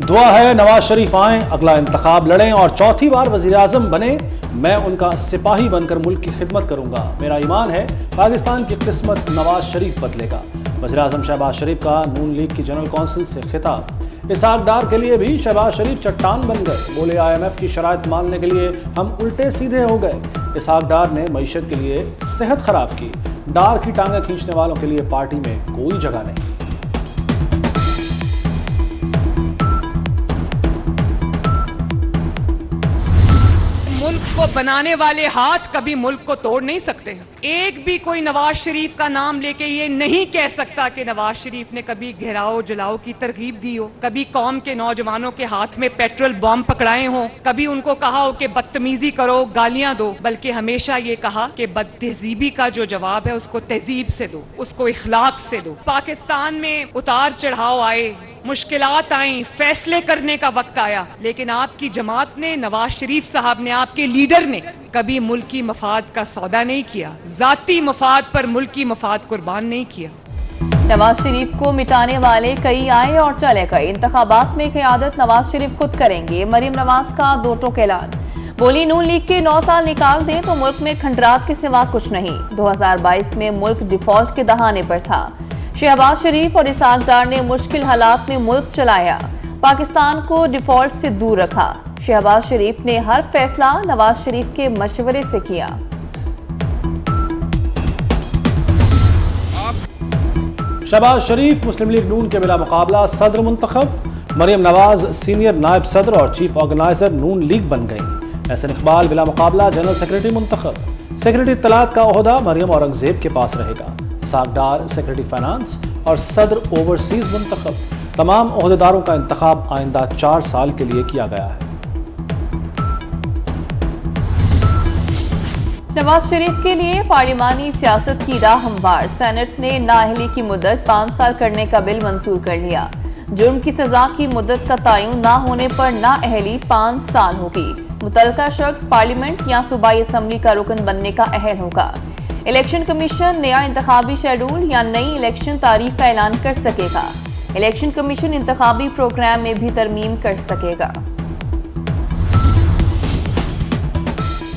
दुआ है नवाज शरीफ आए, अगला इंतखाब लड़ें और चौथी बार वजीर आजम बने। मैं उनका सिपाही बनकर मुल्क की खिदमत करूंगा। मेरा ईमान है पाकिस्तान की किस्मत नवाज शरीफ बदलेगा। वजीर आजम शहबाज शरीफ का नून लीग की जनरल कौंसिल से खिताब। इसहाक डार के लिए भी शहबाज शरीफ चट्टान बन गए। बोले IMF की शराइत मानने के लिए हम उल्टे सीधे हो गए। इसहाक डार ने मईशत के लिए सेहत खराब की। डार की टांगें खींचने वालों के लिए पार्टी में कोई जगह नहीं। मुल्क को बनाने वाले हाथ कभी मुल्क को तोड़ नहीं सकते। एक भी कोई नवाज शरीफ का नाम लेके ये नहीं कह सकता कि नवाज शरीफ ने कभी घेराव जलाओ की तरकीब दी हो, कभी कौम के नौजवानों के हाथ में पेट्रोल बम पकड़ाए हो, कभी उनको कहा हो कि बदतमीजी करो, गालियां दो, बल्कि हमेशा ये कहा कि बदतहजीबी का जो जवाब है उसको तहजीब से दो, उसको इखलाक से दो। पाकिस्तान में उतार चढ़ाव आए, मुश्किलात आई, फैसले करने का वक्त आया, लेकिन आपकी जमात ने, नवाज शरीफ साहब ने, आपके लीडर ने कभी मुल्की मफाद का सौदा नहीं किया, जाती मफाद पर मुल्की मफाद कुर्बान नहीं किया। नवाज शरीफ को मिटाने वाले कई आए और चले गए। इंतखाबात में क़यादत नवाज शरीफ खुद करेंगे। मरियम नवाज का दो टोक ऐलान। बोली नून लीग के 9 साल निकाल दें तो मुल्क में खंडरात के सिवा कुछ नहीं। 2022 में मुल्क डिफॉल्ट के दहाने पर था। शहबाज शरीफ और इसहाक डार ने मुश्किल हालात में मुल्क चलाया, पाकिस्तान को डिफॉल्ट से दूर रखा। शहबाज शरीफ ने हर फैसला नवाज शरीफ के मशवरे से किया। शहबाज शरीफ मुस्लिम लीग नून के बिला मुकाबला सदर मुंतखब। मरियम नवाज सीनियर नायब सदर और चीफ ऑर्गेनाइजर नून लीग बन गई। एहसन इकबाल बिला मुकाबला जनरल सेक्रेटरी मुंतखब। सेक्रेटरी इत्तलात का ओहदा मरियम औरंगजेब के पास रहेगा। इसहाक डार सेक्रेटरी फाइनेंस और सदर ओवरसीज मुंतखब। तमाम ओहदेदारों का इंतखाब आइंदा 4 साल के लिए किया गया है। नवाज शरीफ के लिए पार्लिमानी सियासत की राह हमवार। सेनेट ने नाअहली की मुद्दत 5 साल करने का बिल मंजूर कर लिया। जुर्म की सजा की मुद्दत का तयन ना होने पर नाअहली 5 साल होगी। मुतल्लिका शख्स पार्लियामेंट या सूबाई असम्बली का रुकन बनने का अहल होगा। इलेक्शन कमीशन नया इंतखाबी शेड्यूल या नई इलेक्शन तारीख का ऐलान कर सकेगा। इलेक्शन कमीशन इंतखाबी प्रोग्राम में भी तरमीम कर सकेगा।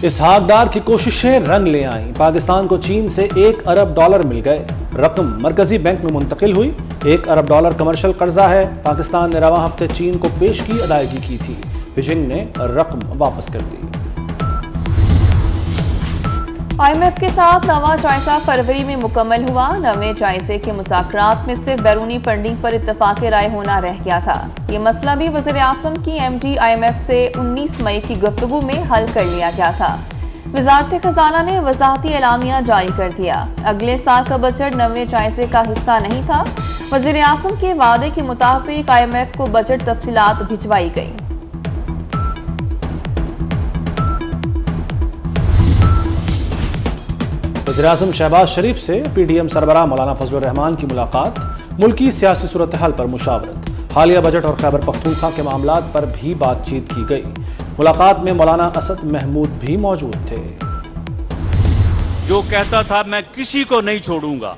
इसहाक डार की कोशिशें रंग ले आईं। पाकिस्तान को चीन से $1 अरब मिल गए। रकम मरकजी बैंक में मुंतकिल हुई। $1 अरब कमर्शियल कर्जा है। पाकिस्तान ने रवां हफ्ते चीन को पेशगी अदायगी की थी। बीजिंग ने रकम वापस कर दी। IMF के साथ नवा जायजा फरवरी में मुकम्मल हुआ। नवे जायजे के मुज़ाकरात में सिर्फ बैरूनी फंडिंग पर इत्तफाक राय होना रह गया था। ये मसला भी वज़ीर आज़म की MD IMF से 19 मई की गुफ्तगू में हल कर लिया गया था। वज़ारत खजाना ने वज़ाहती एलामिया जारी कर दिया। अगले साल का बजट नवे जायजे का हिस्सा नहीं था। वज़ीर आज़म के वादे के मुताबिक IMF को बजट तफसीलात भिजवाई गई। वज़ीर आज़म शहबाज शरीफ से PDM सरबराह मौलाना फजलुर रहमान की मुलाकात। मुल्की सियासी सूरत हाल पर मुशावरत। हालिया बजट और खैबर पख्तूनख्वा के मामलात पर भी बातचीत की गई। मुलाकात में मौलाना असद महमूद भी मौजूद थे। जो कहता था मैं किसी को नहीं छोड़ूंगा,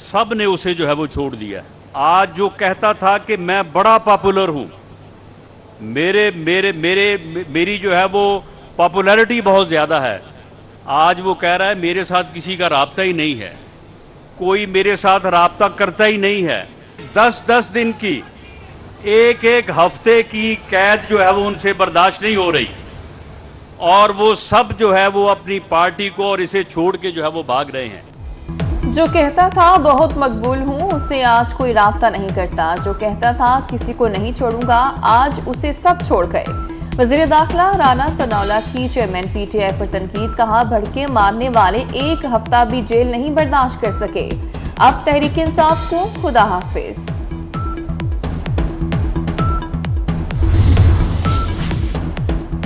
सब ने उसे जो है वो छोड़ दिया। आज जो कहता था कि मैं बड़ा पॉपुलर हूं, मेरी जो है वो पॉपुलैरिटी बहुत ज्यादा है, आज वो कह रहा है मेरे साथ किसी का राब्ता ही नहीं है, कोई मेरे साथ राब्ता करता ही नहीं है। 10-10 दिन की, एक हफ्ते की कैद जो है वो उनसे बर्दाश्त नहीं हो रही, और वो सब जो है वो अपनी पार्टी को और इसे छोड़ के जो है वो भाग रहे हैं। जो कहता था बहुत मकबूल हूँ, उससे आज कोई राब्ता नहीं करता। जो कहता था किसी को नहीं छोड़ूंगा, आज उसे सब छोड़ गए। वज़ीर दाखिला राना सनाउल्लाह की चेयरमैन PTI पर तनकीद। कहा भड़के मारने वाले 1 हफ्ता भी जेल नहीं बर्दाश्त कर सके। अब तहरीक इंसाफ को खुदा हाफिज।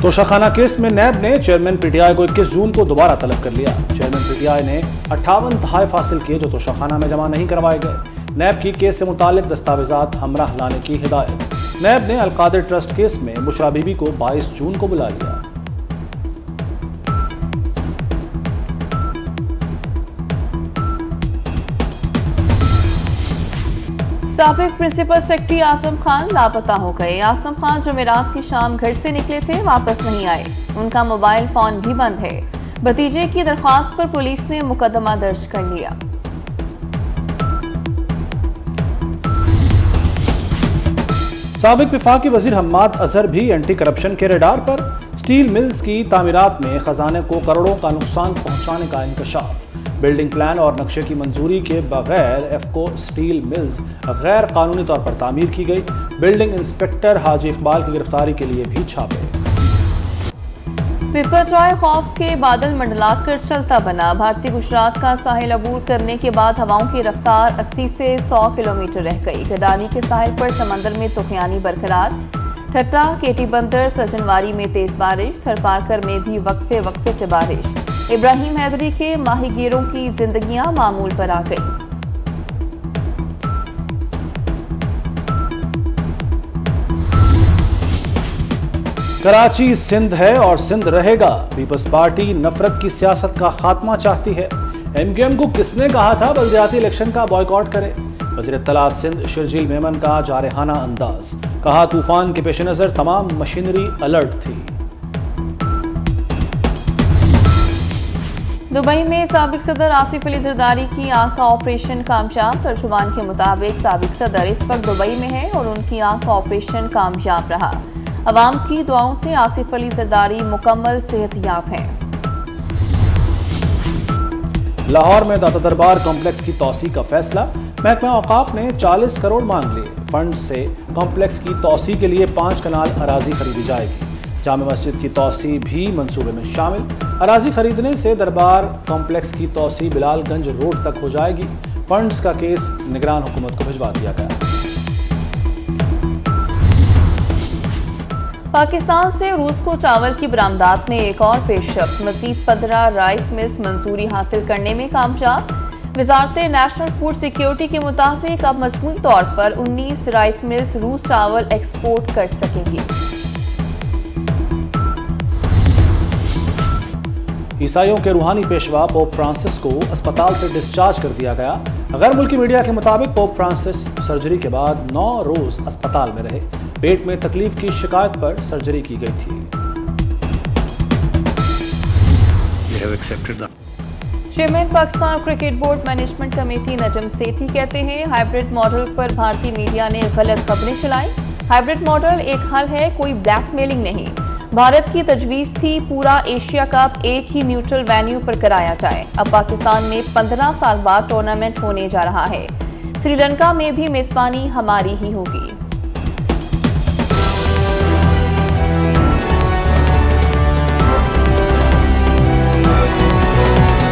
तोशाखाना केस में नैब ने चेयरमैन PTI को 21 जून को दोबारा तलब कर लिया। चेयरमैन PTI ने 58 तहाइफ हासिल किए जो तोशाखाना में जमा नहीं करवाए गए। नैब की केस से मुतालिक दस्तावेजात हमराह लाने की हिदायत। नैब ने अलकादिर ट्रस्ट केस में बुशरा बीबी को 22 जून को बुला लिया। साबिक प्रिंसिपल सेक्रेटरी आजम खान लापता हो गए। आजम खान जुमेरात की शाम घर से निकले थे, वापस नहीं आए। उनका मोबाइल फोन भी बंद है। भतीजे की दरख्वास्त पर पुलिस ने मुकदमा दर्ज कर लिया। साबिक वफाकी वजीर हम्माद अजहर भी एंटी करप्शन के रडार पर। स्टील मिल्स की तामीरात में खजाने को करोड़ों का नुकसान पहुंचाने का इंकशाफ। बिल्डिंग प्लान और नक्शे की मंजूरी के बगैर एफको स्टील मिल्स गैर कानूनी तौर पर तामीर की गई। बिल्डिंग इंस्पेक्टर हाजी इकबाल की गिरफ्तारी के लिए भी छापे। पिपरजॉय खौफ के बादल मंडलात कर चलता बना। भारतीय गुजरात का साहिल अबूर करने के बाद हवाओं की रफ्तार 80 से 100 किलोमीटर रह गई। गडानी के साहिल पर समंदर में तूफानी बरकरार। ठट्टा, केटी बंदर, सजनवारी में तेज बारिश। थरपारकर में भी वक्फे वक्फे से बारिश। इब्राहिम हैदरी के माहीगीरों की जिंदगियां मामूल पर आ गई। कराची सिंध है और सिंध रहेगा। पीपल्स पार्टी नफरत की सियासत का खात्मा चाहती है। एमकेएम को किसने कहा था बल्दियाती इलेक्शन का बॉयकॉट करे? वज़ीर इत्तलात सिंध शर्जील मेमन का जारहाना अंदाज। कहा तूफान के पेश नजर तमाम मशीनरी अलर्ट थी। दुबई में साबिक सदर आसिफ अली जरदारी की आंख का ऑपरेशन कामयाब। तर्जुमान के मुताबिक साबिक सदर इस वक्त दुबई में है और उनकी आंख का ऑपरेशन कामयाब रहा। अवाम की दुआओं से आसिफ अली जरदारी मुकम्मल सेहतयाब हैं। लाहौर में दाता दरबार कॉम्प्लेक्स की तौसी का फैसला। महकमा औकाफ ने 40 करोड़ मांग लिए। फंड से कॉम्प्लेक्स की तौसी के लिए 5 कनाल अराजी खरीदी जाएगी। जामे मस्जिद की तौसी भी मंसूबे में शामिल। अराजी खरीदने से दरबार कॉम्प्लेक्स की तौसी बिलालगंज रोड तक हो जाएगी। फंड्स का केस निगरान हुकूमत को भिजवा दिया गया। पाकिस्तान से रूस को चावल की बरामदात में एक और पेशरफ्त। मजीद 15 राइस मिल्स मंजूरी हासिल करने में कामयाब। वजारत नेशनल फूड सिक्योरिटी के मुताबिक अब मजमूई तौर पर 19 राइस मिल्स रूस चावल एक्सपोर्ट कर सकेंगी। ईसाइयों के रूहानी पेशवा पोप फ्रांसिस को अस्पताल से डिस्चार्ज कर दिया गया। गैर मुल्की मीडिया के मुताबिक पोप फ्रांसिस सर्जरी के बाद 9 रोज अस्पताल में रहे। पेट में तकलीफ की शिकायत पर सर्जरी की गई थी। Chairman Pakistan cricket board management committee Najam Sethi कहते हैं हाइब्रिड मॉडल पर भारतीय मीडिया ने गलत खबरें चलाई। हाइब्रिड मॉडल एक हल है, कोई ब्लैकमेलिंग नहीं। भारत की तजवीज थी पूरा एशिया कप एक ही न्यूट्रल वेन्यू पर कराया जाए। अब पाकिस्तान में 15 साल बाद टूर्नामेंट होने जा रहा है। श्रीलंका में भी मेजबानी हमारी ही होगी।